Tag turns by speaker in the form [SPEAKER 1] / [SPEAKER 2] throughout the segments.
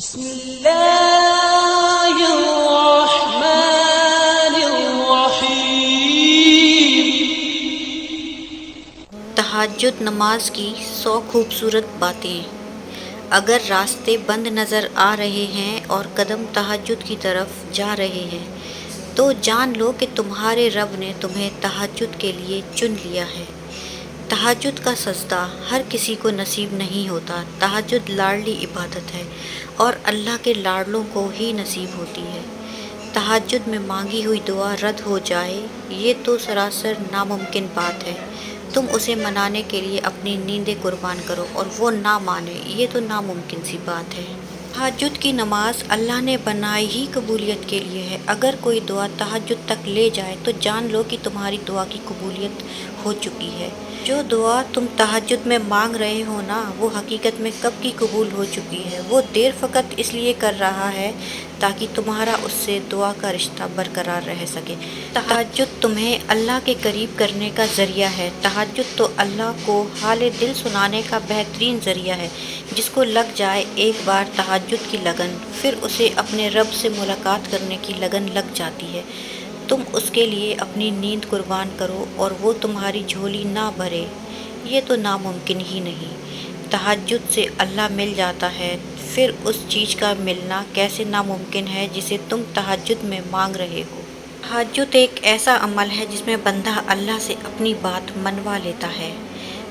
[SPEAKER 1] بسم اللہ الرحمن الرحیم۔
[SPEAKER 2] تہجد نماز کی 100 خوبصورت باتیں۔ اگر راستے بند نظر آ رہے ہیں اور قدم تہجد کی طرف جا رہے ہیں تو جان لو کہ تمہارے رب نے تمہیں تہجد کے لیے چن لیا ہے۔ تہجد کا سجدہ ہر کسی کو نصیب نہیں ہوتا۔ تہجد لاڈلی عبادت ہے اور اللہ کے لاڈلوں کو ہی نصیب ہوتی ہے۔ تہجد میں مانگی ہوئی دعا رد ہو جائے یہ تو سراسر ناممکن بات ہے۔ تم اسے منانے کے لیے اپنی نیندیں قربان کرو اور وہ نہ مانے یہ تو ناممکن سی بات ہے۔ تہجد کی نماز اللہ نے بنائی ہی قبولیت کے لیے ہے۔ اگر کوئی دعا تہجد تک لے جائے تو جان لو کہ تمہاری دعا کی قبولیت ہو چکی ہے۔ جو دعا تم تہجد میں مانگ رہے ہو نا وہ حقیقت میں کب کی قبول ہو چکی ہے۔ وہ دیر فقط اس لیے کر رہا ہے تاکہ تمہارا اس سے دعا کا رشتہ برقرار رہ سکے۔ تہجد تمہیں اللہ کے قریب کرنے کا ذریعہ ہے۔ تہجد تو اللہ کو حال دل سنانے کا بہترین ذریعہ ہے۔ جس کو لگ جائے ایک بار تہجد کی لگن پھر اسے اپنے رب سے ملاقات کرنے کی لگن لگ جاتی ہے۔ تم اس کے لیے اپنی نیند قربان کرو اور وہ تمہاری جھولی نہ بھرے یہ تو ناممکن ہی نہیں۔ تہجد سے اللہ مل جاتا ہے پھر اس چیز کا ملنا کیسے ناممکن ہے جسے تم تہجد میں مانگ رہے ہو۔ تہجد ایک ایسا عمل ہے جس میں بندہ اللہ سے اپنی بات منوا لیتا ہے۔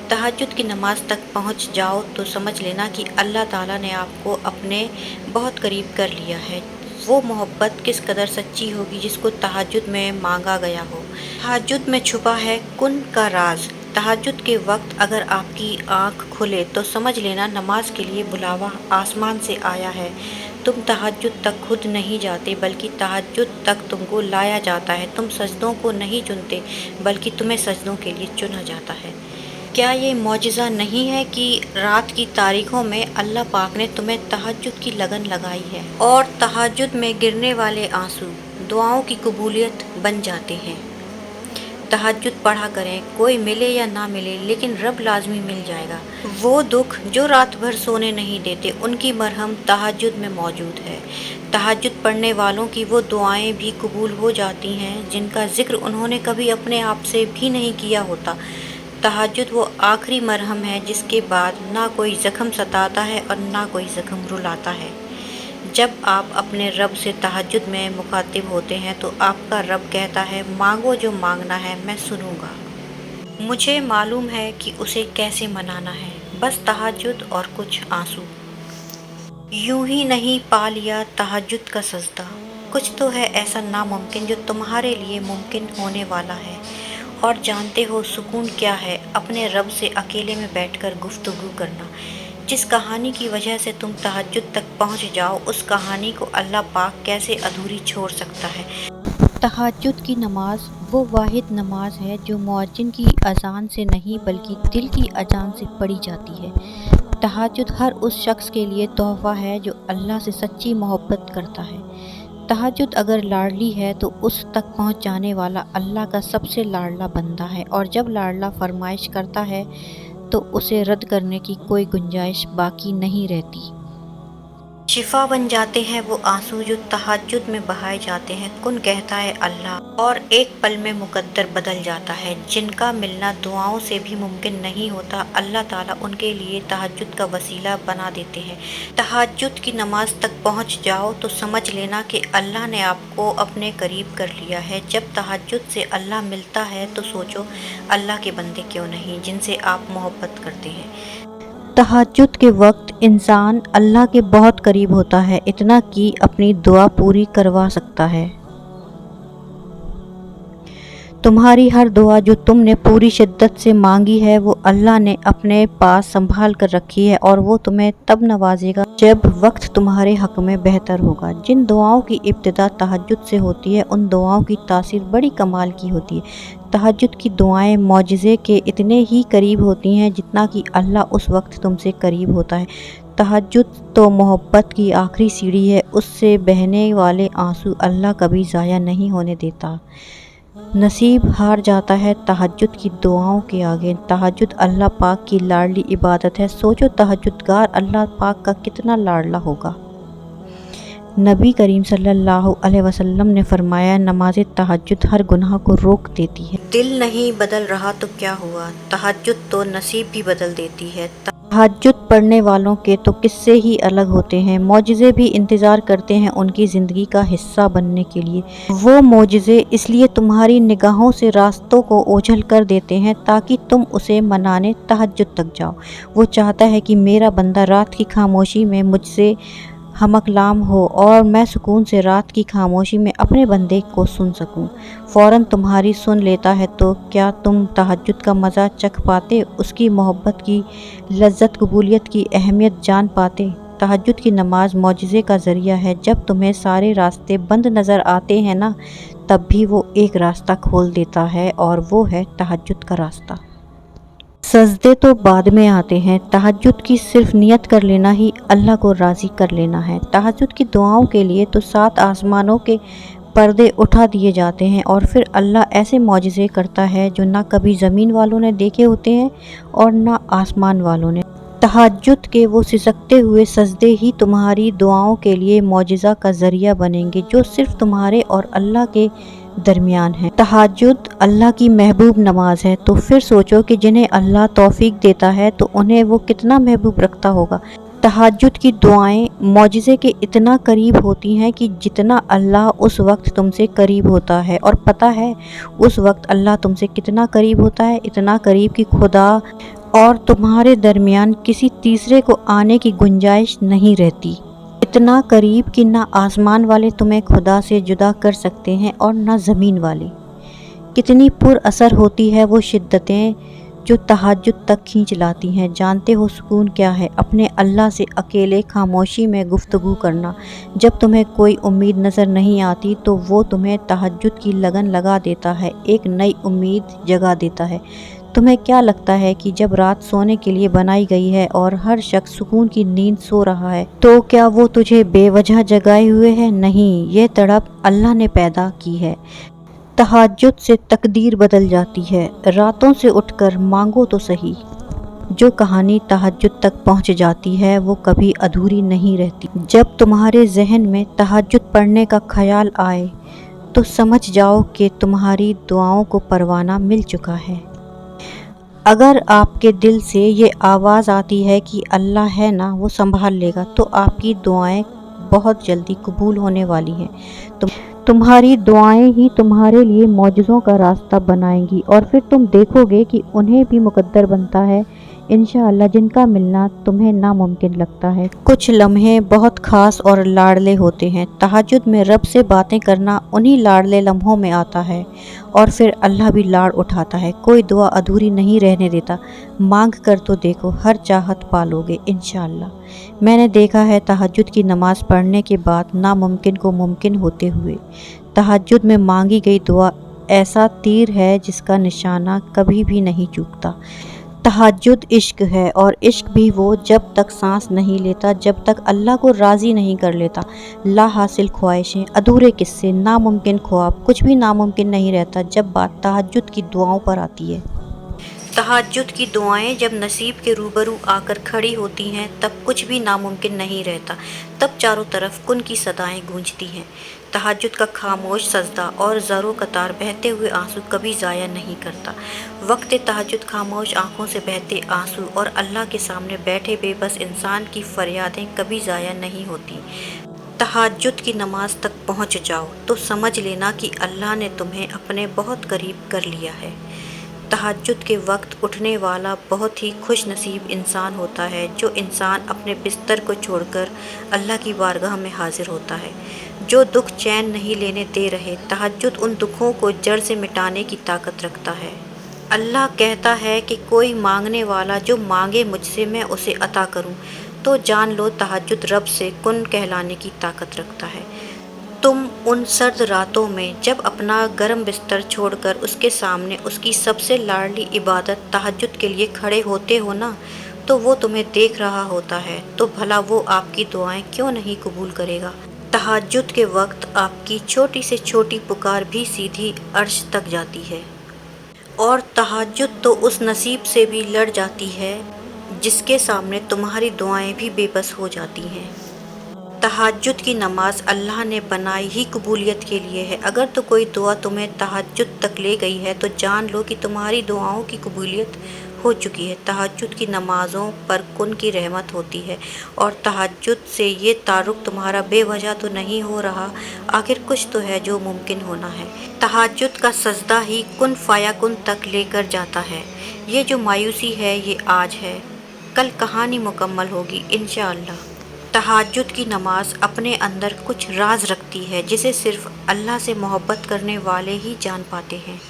[SPEAKER 2] تہجد کی نماز تک پہنچ جاؤ تو سمجھ لینا کہ اللہ تعالیٰ نے آپ کو اپنے بہت قریب کر لیا ہے۔ وہ محبت کس قدر سچی ہوگی جس کو تہجد میں مانگا گیا ہو۔ تہجد میں چھپا ہے کن کا راز۔ تہجد کے وقت اگر آپ کی آنکھ کھلے تو سمجھ لینا نماز کے لیے بلاوا آسمان سے آیا ہے۔ تم تہجد تک خود نہیں جاتے بلکہ تہجد تک تم کو لایا جاتا ہے۔ تم سجدوں کو نہیں چنتے بلکہ تمہیں سجدوں کے لیے چنا جاتا ہے۔ کیا یہ معجزہ نہیں ہے کہ رات کی تاریکیوں میں اللہ پاک نے تمہیں تہجد کی لگن لگائی ہے اور تہجد میں گرنے والے آنسو دعاؤں کی قبولیت بن جاتے ہیں۔ تہجد پڑھا کریں، کوئی ملے یا نہ ملے لیکن رب لازمی مل جائے گا۔ وہ دکھ جو رات بھر سونے نہیں دیتے ان کی مرہم تہجد میں موجود ہے۔ تہجد پڑھنے والوں کی وہ دعائیں بھی قبول ہو جاتی ہیں جن کا ذکر انہوں نے کبھی اپنے آپ سے بھی نہیں کیا ہوتا۔ تہجد وہ آخری مرہم ہے جس کے بعد نہ کوئی زخم ستاتا ہے اور نہ کوئی زخم رلاتا ہے۔ جب آپ اپنے رب سے تہجد میں مخاطب ہوتے ہیں تو آپ کا رب کہتا ہے مانگو جو مانگنا ہے میں سنوں گا۔ مجھے معلوم ہے کہ اسے کیسے منانا ہے، بس تہجد اور کچھ آنسو۔ یوں ہی نہیں پا لیا تہجد کا سجدہ۔ کچھ تو ہے ایسا ناممکن جو تمہارے لیے ممکن ہونے والا ہے۔ اور جانتے ہو سکون کیا ہے؟ اپنے رب سے اکیلے میں بیٹھ کر گفتگو کرنا۔ جس کہانی کی وجہ سے تم تہجد تک پہنچ جاؤ اس کہانی کو اللہ پاک کیسے ادھوری چھوڑ سکتا ہے؟ تہجد کی نماز وہ واحد نماز ہے جو مؤذن کی اذان سے نہیں بلکہ دل کی اذان سے پڑھی جاتی ہے۔ تہجد ہر اس شخص کے لیے تحفہ ہے جو اللہ سے سچی محبت کرتا ہے۔ تہجد اگر لاڈلی ہے تو اس تک پہنچ جانے والا اللہ کا سب سے لاڈلا بندہ ہے، اور جب لاڈلا فرمائش کرتا ہے تو اسے رد کرنے کی کوئی گنجائش باقی نہیں رہتی۔ شفا بن جاتے ہیں وہ آنسو جو تہجد میں بہائے جاتے ہیں۔ کن کہتا ہے اللہ اور ایک پل میں مقدر بدل جاتا ہے۔ جن کا ملنا دعاؤں سے بھی ممکن نہیں ہوتا اللہ تعالیٰ ان کے لیے تہجد کا وسیلہ بنا دیتے ہیں۔ تہجد کی نماز تک پہنچ جاؤ تو سمجھ لینا کہ اللہ نے آپ کو اپنے قریب کر لیا ہے۔ جب تہجد سے اللہ ملتا ہے تو سوچو اللہ کے بندے کیوں نہیں جن سے آپ محبت کرتے ہیں۔ تہجد کے وقت انسان اللہ کے بہت قریب ہوتا ہے، اتنا کہ اپنی دعا پوری کروا سکتا ہے۔ تمہاری ہر دعا جو تم نے پوری شدت سے مانگی ہے وہ اللہ نے اپنے پاس سنبھال کر رکھی ہے، اور وہ تمہیں تب نوازے گا جب وقت تمہارے حق میں بہتر ہوگا۔ جن دعاؤں کی ابتدا تہجد سے ہوتی ہے ان دعاؤں کی تاثیر بڑی کمال کی ہوتی ہے۔ تہجد کی دعائیں معجزے کے اتنے ہی قریب ہوتی ہیں جتنا کہ اللہ اس وقت تم سے قریب ہوتا ہے۔ تہجد تو محبت کی آخری سیڑھی ہے، اس سے بہنے والے آنسو اللہ کبھی ضائع نہیں ہونے دیتا۔ نصیب ہار جاتا ہے تہجد کی دعاؤں کے آگے۔ تہجد اللہ پاک کی لاڈلی عبادت ہے۔ سوچو تہجدگار اللہ پاک کا کتنا لاڈلا ہوگا۔ नबी करीम सल्लल्लाहु अलैहि वसल्लम ने फरमाया, नमाज तहज्जुद हर गुनाह को रोक देती है। दिल नहीं बदल रहा तो क्या हुआ, तहज्जुद तो नसीब भी बदल देती है। तहज्जुद पढ़ने वालों के तो किस्से ही अलग होते हैं। मौजिज़े भी इंतज़ार करते हैं उनकी ज़िंदगी का हिस्सा बनने के लिए। वो मौजिज़े इसलिए तुम्हारी निगाहों से रास्तों को ओझल कर देते हैं ताकि तुम उसे मनाने तहज्जुद तक जाओ। वो चाहता है कि मेरा बंदा रात की खामोशी में मुझसे हमकलाम हो और मैं सुकून से रात की खामोशी में अपने बंदे को सुन सकूं। फ़ौरन तुम्हारी सुन लेता है तो क्या तुम तहज्जुद का मज़ा चख पाते, उसकी मोहब्बत की लज्जत, कबूलियत की अहमियत जान पाते। तहज्जुद की नमाज मौजिज़े का ज़रिया है। जब तुम्हें सारे रास्ते बंद नज़र आते हैं ना, तब भी वो एक रास्ता खोल देता है और वो है तहज्जुद का रास्ता। सजदे तो बाद में आते हैं, तहज्जुद की सिर्फ नियत कर लेना ही अल्लाह को राज़ी कर लेना है। तहज्जुद की दुआओं के लिए तो 7 आसमानों के पर्दे उठा दिए जाते हैं और फिर अल्लाह ऐसे मौजिज़े करता है जो ना कभी ज़मीन वालों ने देखे होते हैं और ना आसमान वालों ने। तहज्जुद के वो सिसकते हुए सजदे ही तुम्हारी दुआओं के लिए मौजिज़ा का ज़रिया बनेंगे जो सिर्फ तुम्हारे और अल्लाह के दरमियान है। तहज्जुद अल्लाह की महबूब नमाज है, तो फिर सोचो कि जिन्हें अल्लाह तौफीक देता है तो उन्हें वो कितना महबूब रखता होगा। तहज्जुद की दुआएं मौजिज़े के इतना करीब होती हैं कि जितना अल्लाह उस वक्त तुमसे करीब होता है। और पता है उस वक्त अल्लाह तुमसे कितना करीब होता है, इतना करीब कि खुदा और तुम्हारे दरमियान किसी तीसरे को आने की गुंजाइश नहीं रहती। इतना करीब कि ना आसमान वाले तुम्हें खुदा से जुदा कर सकते हैं और ना ज़मीन वाले। कितनी पुर असर होती है वो शिद्दतें जो तहज्जुद तक खींच लाती हैं। जानते हो सुकून क्या है? अपने अल्लाह से अकेले खामोशी में गुफ्तगू करना। जब तुम्हें कोई उम्मीद नज़र नहीं आती तो वो तुम्हें तहज्जुद की लगन लगा देता है, एक नई उम्मीद जगा देता है। तुम्हें क्या लगता है कि जब रात सोने के लिए बनाई गई है और हर शख्स सुकून की नींद सो रहा है तो क्या वो तुझे बेवजह जगाए हुए है? नहीं, ये तड़प अल्लाह ने पैदा की है। तहज्जुद से तकदीर बदल जाती है। रातों से उठकर मांगो तो सही। जो कहानी तहज्जुद तक पहुंच जाती है वो कभी अधूरी नहीं रहती। जब तुम्हारे जहन में तहज्जुद पढ़ने का ख्याल आए तो समझ जाओ कि तुम्हारी दुआओं को परवाना मिल चुका है। अगर आपके दिल से ये आवाज़ आती है कि अल्लाह है ना, वो संभाल लेगा, तो आपकी दुआएं बहुत जल्दी कबूल होने वाली हैं। तुम्हारी दुआएं ही तुम्हारे लिए मौजिज़ों का रास्ता बनाएंगी और फिर तुम देखोगे कि उन्हें भी मुकद्दर बनता है इंशाअल्लाह जिनका मिलना तुम्हें नामुमकिन लगता है। कुछ लम्हे बहुत ख़ास और लाडले होते हैं। तहज्जुद में रब से बातें करना उन्हीं लाडले लम्हों में आता है और फिर अल्लाह भी लाड़ उठाता है। कोई दुआ अधूरी नहीं रहने देता। मांग कर तो देखो, हर चाहत पालोगे इंशाअल्लाह। मैंने देखा है तहज्जुद की नमाज़ पढ़ने के बाद नामुमकिन को मुमकिन होते हुए। तहज्जुद में मांगी गई दुआ ऐसा तीर है जिसका निशाना कभी भी नहीं चूकता। तहज्जुद इश्क है और इश्क भी वो जब तक सांस नहीं लेता, जब तक अल्लाह को राज़ी नहीं कर लेता। ला हासिल ख्वाहिशें, अधूरे किस्से, नामुमकिन ख्वाब, कुछ भी नामुमकिन नहीं रहता जब बात तहज्जुद की दुआओं पर आती है। तहज्जुद की दुआएं जब नसीब के रूबरू आकर खड़ी होती हैं तब कुछ भी नामुमकिन नहीं रहता। तब चारों तरफ कुन की सदाएं गूंजती हैं। तहज्जुद का खामोश सजदा और ज़रो कतार बहते हुए आंसू कभी ज़ाया नहीं करता। वक्त तहज्जुद खामोश आंखों से बहते आंसू और अल्लाह के सामने बैठे बेबस इंसान की फरियादें कभी ज़ाया नहीं होती। तहज्जुद की नमाज तक पहुँच जाओ तो समझ लेना कि अल्लाह ने तुम्हें अपने बहुत करीब कर लिया है। तहज्जुद के वक्त उठने वाला बहुत ही खुश नसीब इंसान होता है जो इंसान अपने बिस्तर को छोड़कर अल्लाह की बारगाह में हाजिर होता है। जो दुख चैन नहीं लेने दे रहे, तहज्जुद उन दुखों को जड़ से मिटाने की ताकत रखता है। अल्लाह कहता है कि कोई मांगने वाला जो मांगे मुझसे मैं उसे अता करूं, तो जान लो तहज्जुद रब से कुन कहलाने की ताकत रखता है। तुम उन सर्द रातों में जब अपना गर्म बिस्तर छोड़कर उसके सामने उसकी सबसे लाडली इबादत तहज्जुद के लिए खड़े होते हो ना, तो वो तुम्हें देख रहा होता है, तो भला वो आपकी दुआएं क्यों नहीं कबूल करेगा। तहज्जुद के वक्त आपकी छोटी से छोटी पुकार भी सीधी अर्श तक जाती है और तहज्जुद तो उस नसीब से भी लड़ जाती है जिसके सामने तुम्हारी दुआएं भी बेबस हो जाती हैं। तहज्जुद की नमाज अल्लाह ने बनाई ही कबूलियत के लिए है। अगर तो कोई दुआ तुम्हें तहज्जुद तक ले गई है तो जान लो कि तुम्हारी दुआओं की कबूलियत हो चुकी है। तहज्जुद की नमाज़ों पर कुन की रहमत होती है और तहज्जुद से ये तारुक तुम्हारा बेवजह तो नहीं हो रहा। आखिर कुछ तो है जो मुमकिन होना है। तहज्जुद का सजदा ही कुन फाया कुन तक लेकर जाता है। ये जो मायूसी है ये आज है, कल कहानी मुकम्मल होगी इंशाअल्लाह। तहज्जुद की नमाज अपने अंदर कुछ राज रखती है जिसे सिर्फ अल्लाह से मोहब्बत करने वाले ही जान पाते हैं।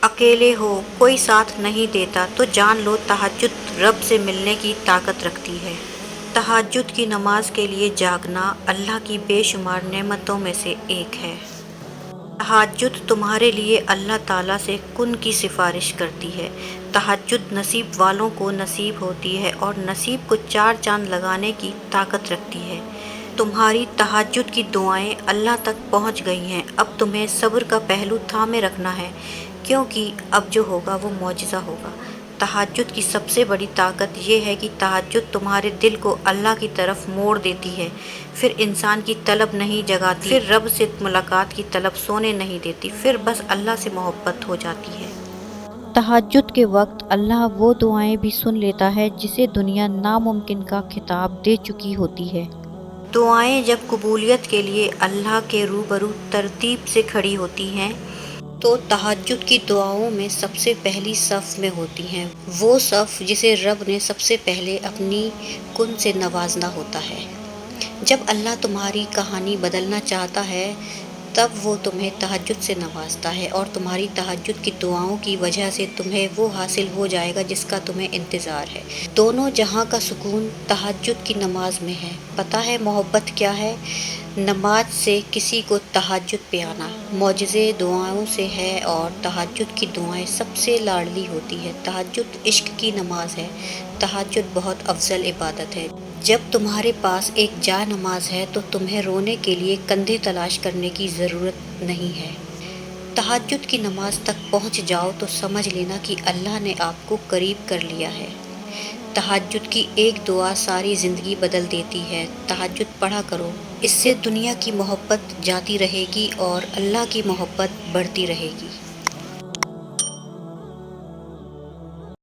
[SPEAKER 2] अकेले हो, कोई साथ नहीं देता तो जान लो तहज्जुद रब से मिलने की ताकत रखती है। तहज्जुद की नमाज के लिए जागना अल्लाह की बेशुमार नेमतों में से एक है। तहज्जुद तुम्हारे लिए अल्लाह ताला से कुन की सिफारिश करती है। तहज्जुद नसीब वालों को नसीब होती है और नसीब को चार चांद लगाने की ताकत रखती है। तुम्हारी तहज्जुद की दुआएं अल्लाह तक पहुंच गई हैं। अब तुम्हें सब्र का पहलू थामे रखना है, क्योंकि अब जो होगा वो मौजिज़ा होगा। तहज्जुद की सबसे बड़ी ताकत ये है कि तहज्जुद तुम्हारे दिल को अल्लाह की तरफ मोड़ देती है। फिर इंसान की तलब नहीं जगाती, फिर रब से मुलाकात की तलब सोने नहीं देती, फिर बस अल्लाह से मोहब्बत हो जाती है। तहज्जुद के वक्त अल्लाह वो दुआएं भी सुन लेता है जिसे दुनिया नामुमकिन का खिताब दे चुकी होती है। दुआएं जब कबूलियत के लिए अल्लाह के रूबरू तरतीब से खड़ी होती हैं तो तहज्जुद की दुआओं में सबसे पहली सफ़ में होती हैं वो सफ़ जिसे रब ने सबसे पहले अपनी कुन से नवाजना होता है। जब अल्लाह तुम्हारी कहानी बदलना चाहता है तब वो तुम्हें तहज्जुद से नवाजता है और तुम्हारी तहज्जुद की दुआओं की वजह से तुम्हें वो हासिल हो जाएगा जिसका तुम्हें इंतज़ार है। दोनों जहां का सुकून तहज्जुद की नमाज में है। पता है मोहब्बत क्या है? नमाज से किसी को तहज्जुद पे आना मौजिज़े दुआओं से है और तहज्जुद की दुआएं सबसे लाडली होती है। तहज्जुद इश्क की नमाज है। तहज्जुद बहुत अफजल इबादत है। जब तुम्हारे पास एक जा नमाज है तो तुम्हें रोने के लिए कंधे तलाश करने की ज़रूरत नहीं है। तहज्जुद की नमाज तक पहुंच जाओ तो समझ लेना कि अल्लाह ने आपको करीब कर लिया है। तहज्जुद की एक दुआ सारी ज़िंदगी बदल देती है। तहज्जुद पढ़ा करो, इससे दुनिया की मोहब्बत जाती रहेगी और अल्लाह की मोहब्बत बढ़ती रहेगी।